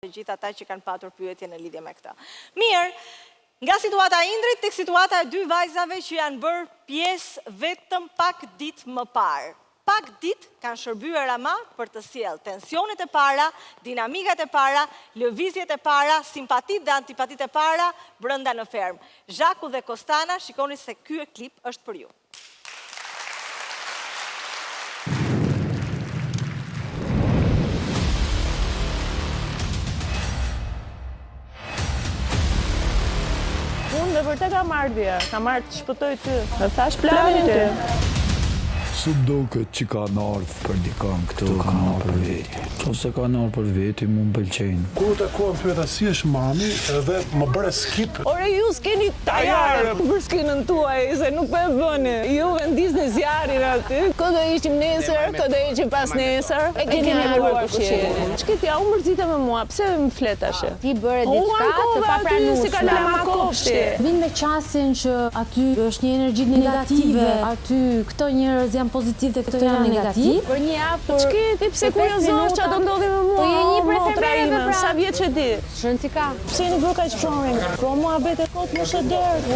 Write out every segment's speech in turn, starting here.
të gjithë ata që kanë patur pyetje në lidhje me këtë. Mirë, nga situata e Indrit tek situata e dy vajzave që janë bërë pjesë vetëm pak ditë më parë. Pak ditë kanë shërbyer ama për të sjellë tensionet e para, dinamikat e para, lëvizjet e para, simpatit dhe antipatit e para brenda në fermë. Zhaku dhe Kostana, shikoni se ky klip është për ju. Unë dhe vërtet kam ardhje, kam ardhë të shpëtoj ty. Dhe thash planin ty. Su duket që ka në ardhë për dikam këtu, ka në ardhë për veti. Ose ka në ardhë për veti, mu më pëlqenjë. Kur të kohën pyeta si është mami, edhe më bëre skip. Ore, ju s'keni tajarë për skinën tuaj, se nuk për e bëni. Ju vendis në zjarin aty. Kë do ishim nesër, kë do ishim pas nesër. E keni haruar qiellin. Ç'kitja, u mërzite me mua, pse më flet tash? Ti bëre diçka të papranueshme. Si ka lama kopshti. Vin me qasin që aty është një energji negative, aty këto njerëz janë pozitiv dhe këto janë negativ. Për një javë për Ç'kiti, pse kuriozosh ç'a do ndodhi me mua? Po je një prej motra femrave, ime, pra. sa vjeç e di? shënë ka. Pse nuk bë kaq shohim? Po mua bete kot më shëder.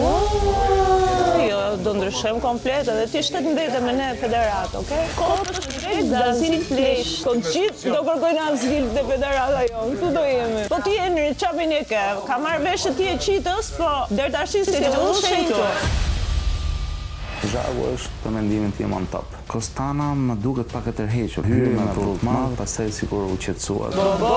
Jo, do ndryshojmë komplet, edhe ti 17 me ne federat, okay? Kot është drejt dazin flesh. Po gjithë do kërkojnë azil te federata jon. Ku do jemi? Po ti jeni çapin e ke. Ka marrë vesh ti e qitës, po deri tash si ti u shëjtur. Zhaku është për mendimin tim on top. Kostana më duket pak e tërhequr. Hyri me rrugë të madhe, pastaj sikur u qetësuat. Po,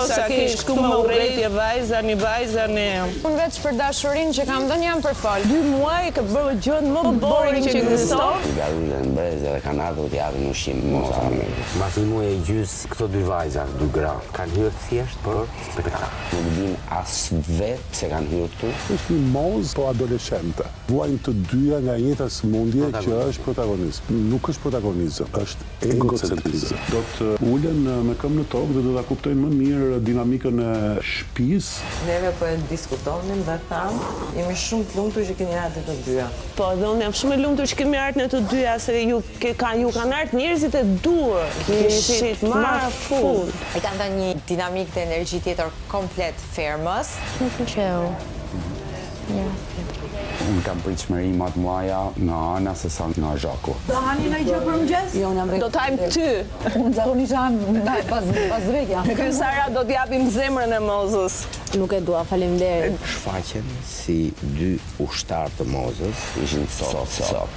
sa kish ku më urrejtje vajzani. Unë veç për dashurinë që kam dhënë jam për fol. 2 muaj ke bërë gjën më boring që ekziston. Garullën në brez edhe kanë ardhur të japin ushqim moza. Mas një muaj e gjys, këto 2 vajza, 2 gra, kanë hyrë thjesht për spektakël. Nuk din as vetë se kanë hyrë këtu. Është një moz po adoleshente. Vuajnë të dyja nga njëjta sëmundje që është protagonizëm. Nuk është protagonizëm, është egocentrizëm. Do të ulen me këmbë në tokë dhe do ta kuptojnë më mirë dinamikën e shtëpisë. Neve po e diskutonin dhe thamë, jemi shumë të lumtur që keni ardhur të dyja. Po, dhe unë jam shumë e lumtur që kemi ardhur në të dyja, se ju kanë ardhur njerëzit e dur. Kishit marrë full. E kanë dhënë një dinamikë dhe energji tjetër komplet fermës. Më pëlqeu. Unë kam pritshmëri më të mëdha nga Ana se sa nga Zhaku. Do hani në gjë për mëngjes? Jo, unë jam Do tajmë ty. Unë zakonisht jam pas vrekja. Ky Sara do t'japim zemrën e mozës. Nuk e dua, faleminderit. Shfaqen si 2 ushtar të mozës, ishin sop.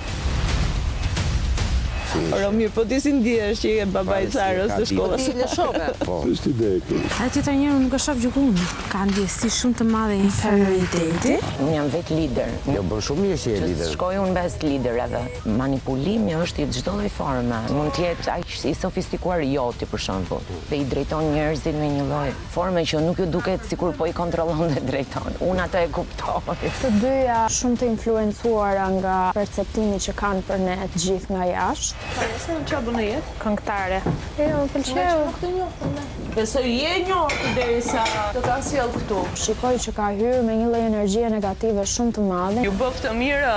Romir, po ti si ndihesh që je baba i Sarës të shkollës? Ti lëshove. Është ide kjo. A tjetër njërë nuk e shoh gjukun. Ka ndjesi shumë të madhe inferioriteti. Unë jam vetë lider. Jo, bën shumë mirë që je lider. Shkoj unë mes liderave. Manipulimi është i çdo lloj forme. Mund të jetë aq i sofistikuar joti për shembull. Dhe i drejton njerëzit me një lloj forme që nuk ju duket sikur po i kontrollon dhe drejton. Unë atë e kuptoj. Të dyja shumë të influencuara nga perceptimi që kanë për ne të gjithë nga jashtë. Se në qa bën në jetë? Këngëtare. Jo, më pëlqeu. Besoj je njohur derisa të ka sjell këtu. Shikoj që ka hyrë me një lloj energjie negative shumë të madhe. Ju bëf të mirë,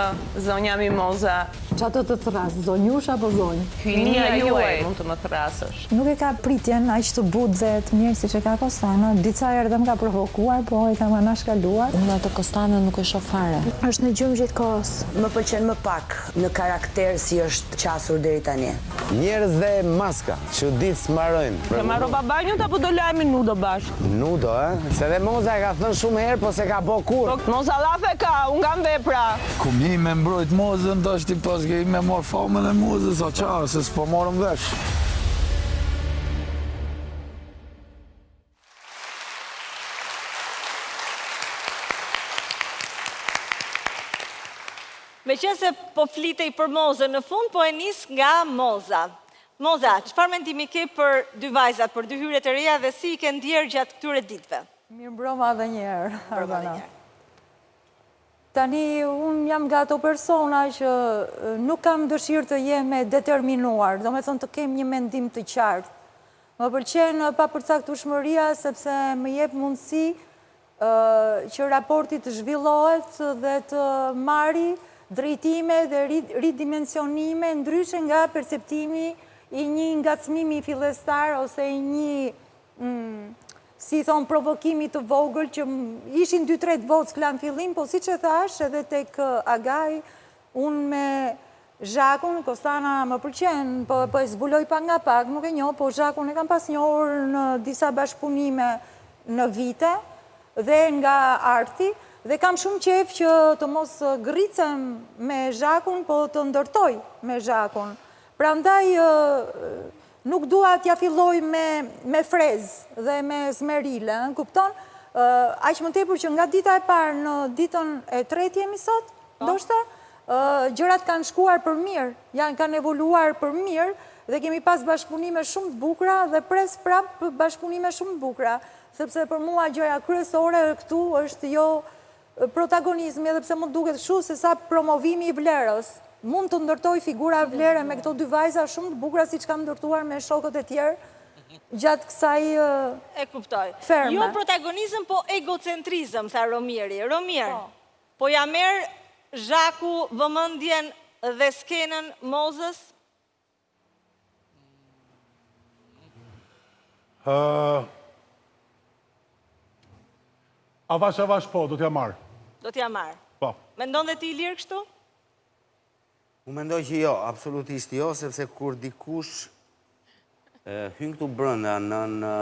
zonja Mimoza. Qa të thras, zonjush apo zonjë? Hynia juaj mund të më thrasësh. Nuk e ka pritjen aq të butë dhe të mirë siç e ka Kostana. Dica herë më ka provokuar, po e kam anashkaluar. Unë atë Kostana nuk e shoh fare. Është në gjumë gjithkohës. Më pëlqen më pak në karakter si është qasur deri tani. Njerëz dhe maska, që ditë s'marrojnë. Ke marrë banjut apo do lajmi nudo bashkë? Nudo, se dhe moza e ka thënë shumë herë, po se ka bo kur. Moza lafe ka, unë kam vepra. Kum një me mbrojt mozën, do është i pas ke i me marë famën e mozës, a qa, se s'po marëm vesh. Me qenë se po flitej për Mozën në fund, po e nis nga Moza. Moza, çfarë mendimi ke për 2 vajzat, për 2 hyrje të reja dhe si i ke ndjerë gjatë këtyre ditëve? Mirëmbrëma edhe një herë, Bravo Arbana. dhe njerë. Tani, unë jam nga ato persona që nuk kam dëshirë të jeme determinuar, do me thonë të kem një mendim të qartë. Më pëlqen pa përcaktueshmëria sepse më jep mundësi që raporti të zhvillohet dhe të marri drejtime dhe ridimensionime ndryshe nga perceptimi i një ngacmimi fillestar ose i një si thonë, provokimi të vogël, që ishin 2-3 vockla në fillim, po si që thash, edhe tek Agaj, unë me Zhakun, Kostana më pëlqen, po e zbuloj pak nga pak, nuk e njoh, po Zhakun e kam pas njohur në disa bashkëpunime në vite, dhe nga arti, dhe kam shumë qef që të mos gricem me Zhakun, po të ndërtoj me Zhakun. Pra ndaj, nuk dua t'ja filloj me frez dhe me zmerile, në kupton? Aq më tepër që nga dita e parë në ditën e tretë jemi sot, ndoshta, gjërat kanë shkuar për mirë, kanë evoluar për mirë, dhe kemi pas bashkëpunime shumë të bukura dhe pres prap bashkëpunime shumë të bukura, sepse për mua gjëja kryesore këtu është jo protagonizmi, edhe pse më duket kështu se sa promovimi i vlerës. Mund të ndërtoj figura vlere me këto 2 vajza shumë të bukura, siç kam ndërtuar me shokët e tjerë gjatë kësaj e kuptoj. Ferme. Jo protagonizëm, po egocentrizëm, tha Romieri. Romier, po ja merr Zhaku vëmendjen dhe skenën Mozës? Avash po, do t'ja marrë. Do t'ja marr. Po. Mendon dhe ti i lirë kështu? Unë mendoj që jo, absolutisht jo, sepse kur dikush hyn këtu brenda në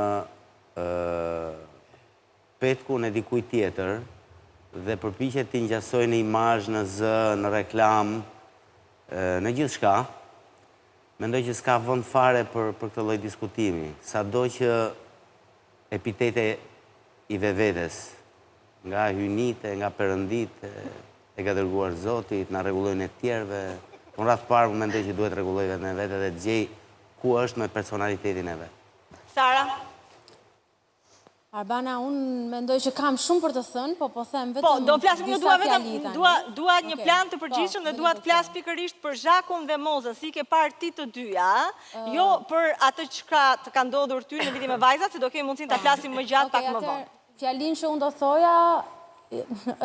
petkun e dikuj tjetër dhe përpiqet të ngjasojë në imazh, në zë, në reklam, në gjithë shka, mendoj që s'ka vend fare për këtë lloj diskutimi. Sado që epitete i vevetes, nga hynite, nga perëndit, e ka dërguar Zoti, na rregullojnë e tjerëve. Në radh parë, mendoj që duhet rregulloj vetën e vetë dhe të gjej ku është me personalitetin e vet. Sara? Arbana, unë mendoj që kam shumë për të thënë, po them vetëm Po, do flasim, disa dua vetëm, fjali dua një plan të përgjithshëm dhe dua të flas pikërisht për Zhakun dhe Mozën, si ke parë ti të dyja, jo për atë çka të ka ndodhur ty në lidhje me vajzat, se do kemi mundësinë ta flasim më gjatë pak më vonë. Fjalin që unë do thoja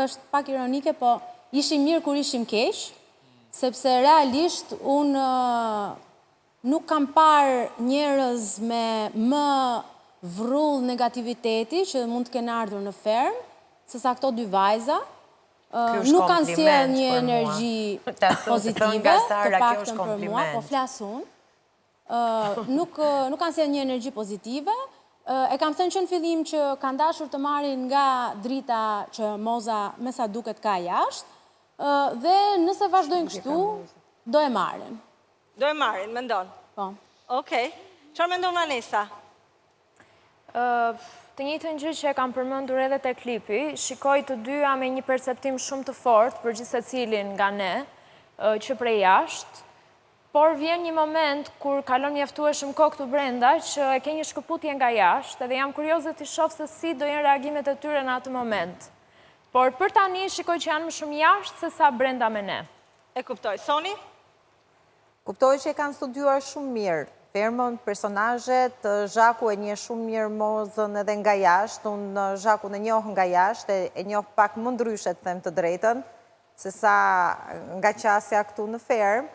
është pak ironike, po ishim mirë kur ishim keq, sepse realisht unë nuk kam parë njerëz me më vrull negativiteti që mund të kenë ardhur në ferm, se sa këto 2 vajza, nuk kanë sjellë një energji pozitive, të paktën për mua, po flas unë. Nuk kanë sjellë një energji pozitive. E kam thënë që në fillim që kanë dashur të marrin nga drita që Moza me sa duket ka jashtë, dhe nëse vazhdojnë kështu, do e marrin. Do e marrin, mendon? Po. Okej. Çfarë mendon Vanessa? Të njëjtën gjë që e kam përmendur edhe te klipi, shikoj të dyja me një perceptim shumë të fortë për gjithë secilin nga ne, që prej jashtë, por vjen një moment kur kalon mjaftueshëm kohë këtu brenda që e ke një shkëputje nga jashtë, edhe jam kurioze të shoh se si do jenë reagimet e tyre në atë moment. Por për tani shikoj që janë më shumë jashtë se sa brenda me ne. E kuptoj. Soni? Kuptoj që e kanë studiuar shumë mirë. Fermën, personazhet, Zhaku e njeh shumë mirë Mozën edhe nga jashtë, unë Zhakun e njoh nga jashtë, e njoh pak më ndryshe të them të drejtën, se sa nga qasja këtu në fermë.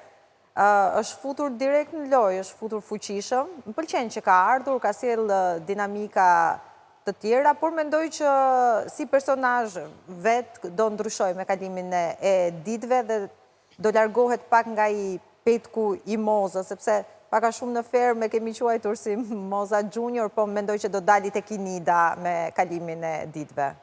Është futur direkt në lojë, është futur fuqishëm. Më pëlqen që ka ardhur, ka sjell dinamika të tjera, por mendoj që si personazh vetë do ndryshoj me kalimin e ditëve dhe do largohet pak nga i petku i Mozës, sepse paka shumë në fermë e kemi quajtur si Moza Junior, po mendoj që do dali tek Nida me kalimin e ditëve.